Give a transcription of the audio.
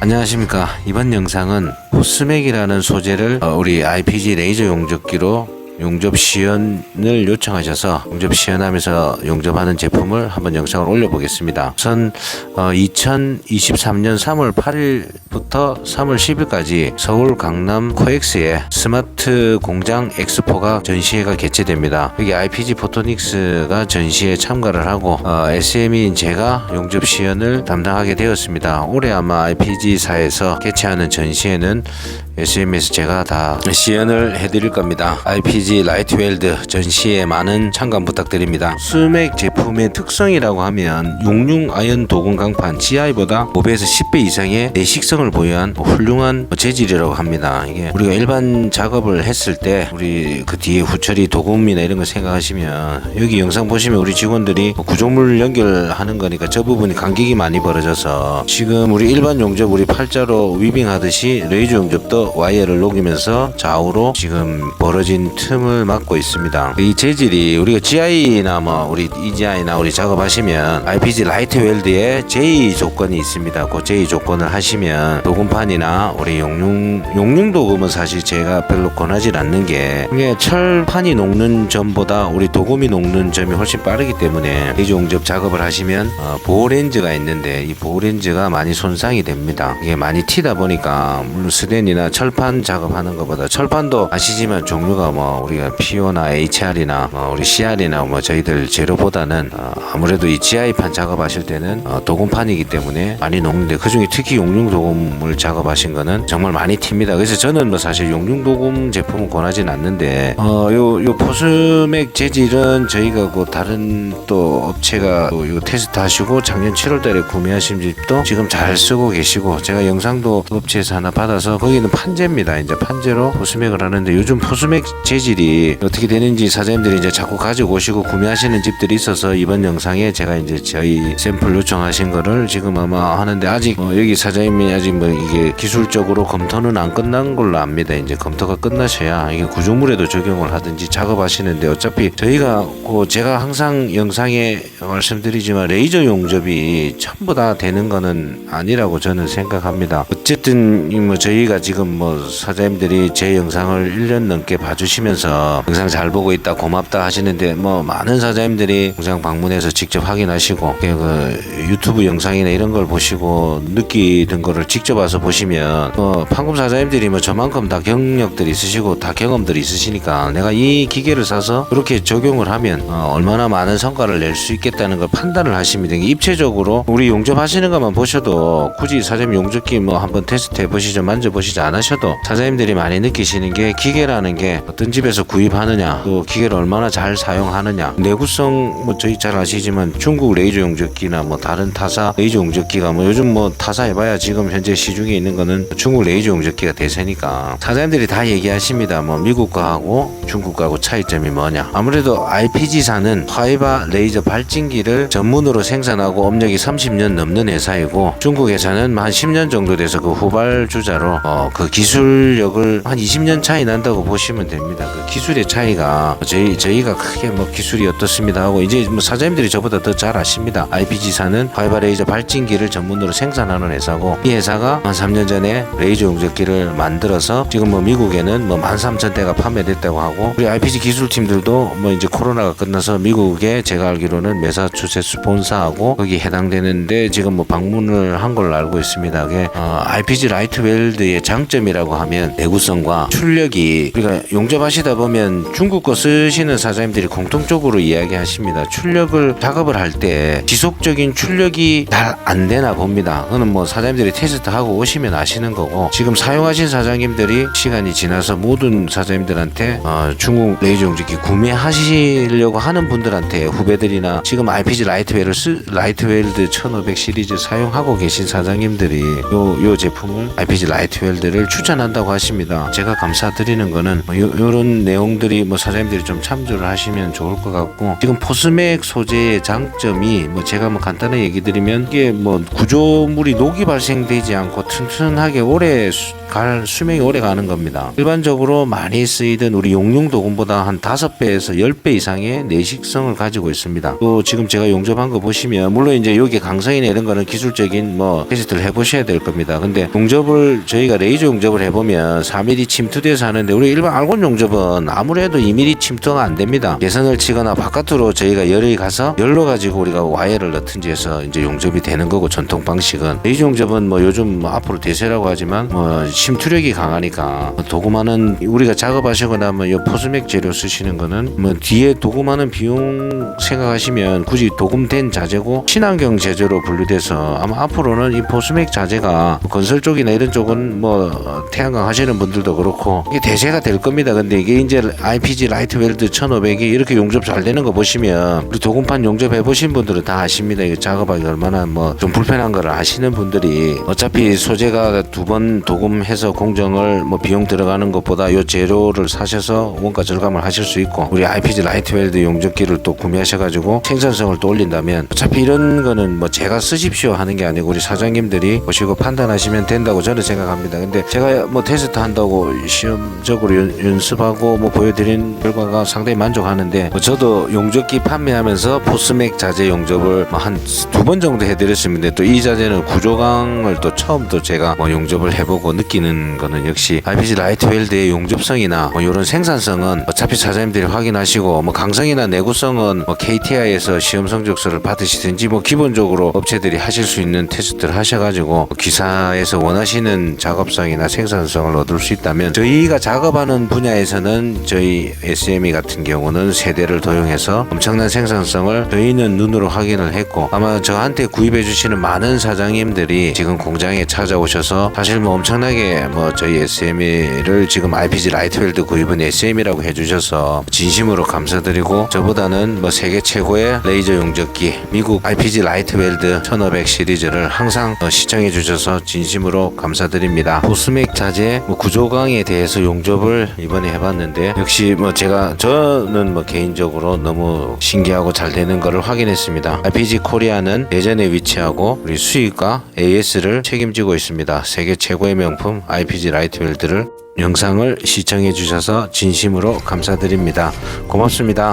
안녕하십니까. 이번 영상은 포스맥이라는 소재를 우리 IPG 레이저 용접기로 용접 시연을 요청하셔서 용접 시연하면서 용접하는 제품을 한번 영상을 올려보겠습니다. 우선 2023년 3월 8일부터 3월 10일까지 서울 강남 코엑스에 스마트 공장 엑스포가 전시회가 개최됩니다. 여기 IPG 포토닉스가 전시회에 참가를 하고 SM인 제가 용접 시연을 담당하게 되었습니다. 올해 아마 IPG사에서 개최하는 전시회는 SM에서 제가 다 시연을 해드릴 겁니다. IPG 라이트웰드 전시에 많은 참관 부탁드립니다. 스맥 제품의 특성이라고 하면 용융 아연 도금 강판 GI보다 5배에서 10배 이상의 내식성을 보유한 훌륭한 재질이라고 합니다. 이게 우리가 일반 작업을 했을 때 우리 그 뒤에 후처리 도금이나 이런 거 생각하시면 여기 영상 보시면 우리 직원들이 구조물 연결하는 거니까 저 부분이 간격이 많이 벌어져서 지금 우리 일반 용접 우리 팔자로 위빙 하듯이 레이저 용접도 와이어를 녹이면서 좌우로 지금 벌어진 틈을 막고 있습니다. 이 재질이 우리가 GI나 뭐 우리 EGI나 우리 작업하시면 IPG 라이트 웰드에 J 조건이 있습니다. 그 J 조건을 하시면 도금판이나 우리 용융 도금은 사실 제가 별로 권하지 않는 게 이게 철판이 녹는 점보다 우리 도금이 녹는 점이 훨씬 빠르기 때문에 레이저 용접 작업을 하시면 보호 렌즈가 있는데 이 보호 렌즈가 많이 손상이 됩니다. 이게 많이 튀다 보니까 물론 스댄이나 철판 작업하는 것보다 철판도 아시지만 종류가 뭐 우리가 PO나 HR이나 우리 CR이나 뭐 저희들 재료보다는 아무래도 이 GI판 작업하실 때는 도금판이기 때문에 많이 녹는데 그중에 특히 용융 도금을 작업하신 거는 정말 많이 튑니다. 그래서 저는 뭐 사실 용융 도금 제품은 권하진 않는데 요 포스맥 재질은 저희가 그 다른 또 업체가 또 이거 테스트 하시고 작년 7월달에 구매하신 집도 지금 잘 쓰고 계시고 제가 영상도 그 업체에서 하나 받아서 거기는 판재입니다. 이제 판재로 포스맥을 하는데 요즘 포스맥 재질이 어떻게 되는지 사장님들이 이제 자꾸 가지고 오시고 구매하시는 집들이 있어서 이번 영상에 제가 이제 저희 샘플 요청하신 거를 지금 아마 하는데 아직 여기 사장님이 아직 뭐 이게 기술적으로 검토는 안 끝난 걸로 압니다. 이제 검토가 끝나셔야 이게 구조물에도 적용을 하든지 작업하시는데 어차피 저희가 제가 항상 영상에 말씀드리지만 레이저 용접이 전부 다 되는 거는 아니라고 저는 생각합니다. 어쨌든 뭐 저희가 지금 뭐 사장님들이 제 영상을 1년 넘게 봐주시면서 영상 잘 보고 있다 고맙다 하시는데 뭐 많은 사장님들이 공장 방문해서 직접 확인하시고 그 유튜브 영상이나 이런 걸 보시고 느끼는 거를 직접 와서 보시면 판금 사장님들이 뭐 저만큼 다 경력들이 있으시고 다 경험들이 있으시니까 내가 이 기계를 사서 그렇게 적용을 하면 얼마나 많은 성과를 낼 수 있겠다는 걸 판단을 하십니다. 입체적으로 우리 용접하시는 것만 보셔도 굳이 사장님 용접기 뭐 한번 테스트 해보시죠 만져보시지 않으셔도 사장님들이 많이 느끼시는 게 기계라는 게 어떤 집에서 구입하느냐 또 기계를 얼마나 잘 사용하느냐 내구성 뭐 저희 잘 아시지만 중국 레이저 용접기나 뭐 다른 타사 레이저 용접기가 뭐 요즘 뭐 타사 해봐야 지금 현재 시중에 있는 거는 중국 레이저 용접기가 대세니까 사장님들이 다 얘기하십니다. 뭐 미국 거하고 중국 거하고 차이점이 뭐냐 아무래도 IPG사는 화이바 레이저 발진기를 전문으로 생산하고 업력이 30년 넘는 회사이고 중국 회사는 한 10년 정도 돼서 그 후발주자로 그 기술력을 한 20년 차이 난다고 보시면 됩니다. 그 기술의 차이가 저희가 크게 뭐 기술이 어떻습니다 하고 이제 뭐 사장님들이 저보다 더 잘 아십니다. IPG사는 화이바 레이저 발진기를 전문으로 생산하는 회사고 이 회사가 한 3년 전에 레이저 용접기를 만들어서 지금 뭐 미국에는 뭐 13,000대가 판매됐다고 하고 우리 IPG 기술팀들도 뭐 이제 코로나가 끝나서 미국에 제가 알기로는 매사추세츠 본사하고 거기 해당되는데 지금 뭐 방문을 한 걸로 알고 있습니다. 그게 IPG 라이트 웰드의 장점이라고 하면 내구성과 출력이 우리가 용접하시다 보면 중국 거 쓰시는 사장님들이 공통적으로 이야기하십니다. 출력을 작업을 할 때 지속적인 출력이 잘 안 되나 봅니다. 그거는 뭐 사장님들이 테스트하고 오시면 아시는 거고 지금 사용하신 사장님들이 시간이 지나서 모든 사장님들한테 중국 레이저 용접기 구매하시려고 하는 분들한테 후배들이나 지금 IPG 라이트웰드 1500 시리즈 사용하고 계신 사장님들이 요 제품을 IPG 라이트웰드를 추천한다고 하십니다. 제가 감사드리는 거는 요런 내용들이 사장님들이 좀 참조를 하시면 좋을 것 같고, 지금 포스맥 소재의 장점이 제가 간단하게 얘기 드리면, 이게 구조물이 녹이 발생되지 않고 튼튼하게 오래 수명이 오래 가는 겁니다. 일반적으로 많이 쓰이던 우리 용융 도금보다 한 5배에서 10배 이상의 내식성을 가지고 있습니다. 또 지금 제가 용접한 거 보시면, 물론 이제 여기 강성이나 이런 거는 기술적인 테스트를 해보셔야 될 겁니다. 근데 용접을 저희가 레이저 용접을 해보면 4mm 침투돼서 하는데, 우리 일반 알곤 용접은 아무래도 2mm 침투가 안 됩니다. 개선을 치거나 바깥으로 저희가 열이 가서 열로 가지고 우리가 와이어를 넣든지 해서 이제 용접이 되는 거고, 전통 방식은 레이저 용접은 요즘 앞으로 대세라고 하지만 침투력이 강하니까, 도금하는 우리가 작업하시거나 요 포스맥 재료 쓰시는 거는 뒤에 도금하는 비용 생각하시면 굳이 도금된 자재고 친환경 제조로 분류돼서, 아마 앞으로는 이 포스맥 자재가 건설 쪽이나 이런 쪽은 태양광 하시는 분들도 그렇고 이게 대세가 될 겁니다. 근데 이게 이제 IPG 라이트 웰드 1500이 이렇게 용접 잘 되는 거 보시면, 우리 도금판 용접 해보신 분들은 다 아십니다. 이거 작업하기 얼마나 좀 불편한 거를 아시는 분들이, 어차피 소재가 2번 도금해서 공정을 비용 들어가는 것보다 요 재료를 사셔서 원가 절감을 하실 수 있고, 우리 IPG 라이트 웰드 용접기를 또 구매하셔가지고 생산성을 또 올린다면, 어차피 이런 거는 제가 쓰십시오 하는 게 아니고 우리 사장님들이 보시고 판단하시면 된다고 저는 생각합니다. 근데 제가 테스트 한다고 시험적으로 연습하고 보여드린 결과가 상당히 만족하는데, 저도 용접기 판매하면서 포스맥 자재 용접을 한 2번 정도 해드렸습니다. 또 이 자재는 구조강을 또 처음 제가 용접을 해보고 느끼는 거는, 역시 IPG 라이트 웰드의 용접성이나 이런 생산성은 어차피 사장님들이 확인하시고, 강성이나 내구성은 KTI에서 시험 성적서를 받으시든지 기본적으로 업체들이 하실 수 있는 테스트를 하셔가지고 기사에서 원하시는 작업성이나 생산성을 얻을 수 있다면, 저희가 작업하는 분야에서는 저희 SME 같은 경우는 세대를 도용해서 엄청난 생산성을 저희는 눈으로 확인을 했고, 아마 저한테 구입해 주시는 많은 사장님들이 지금 공장에 찾아오셔서, 사실 엄청나게 저희 SME를 지금 IPG 라이트 웰드 구입은 SM이라고 해주셔서 진심으로 감사드리고, 저보다는 세계 최고의 레이저 용접기 미국 IPG 라이트 웰드 1500 시리즈를 항상 시청해 주셔서 진심으로 감사드립니다. 포스맥 자재 구조강에 대해서 용접을 이번에 해봤는데, 역시 저는 개인적으로 너무 신기하고 잘 되는 것을 확인했습니다. IPG 코리아는 예전에 위치하고 우리 수익과 AS를 책임지고 있습니다. 세계 최고의 명품 IPG 라이트 웰드를 영상을 시청해 주셔서 진심으로 감사드립니다. 고맙습니다.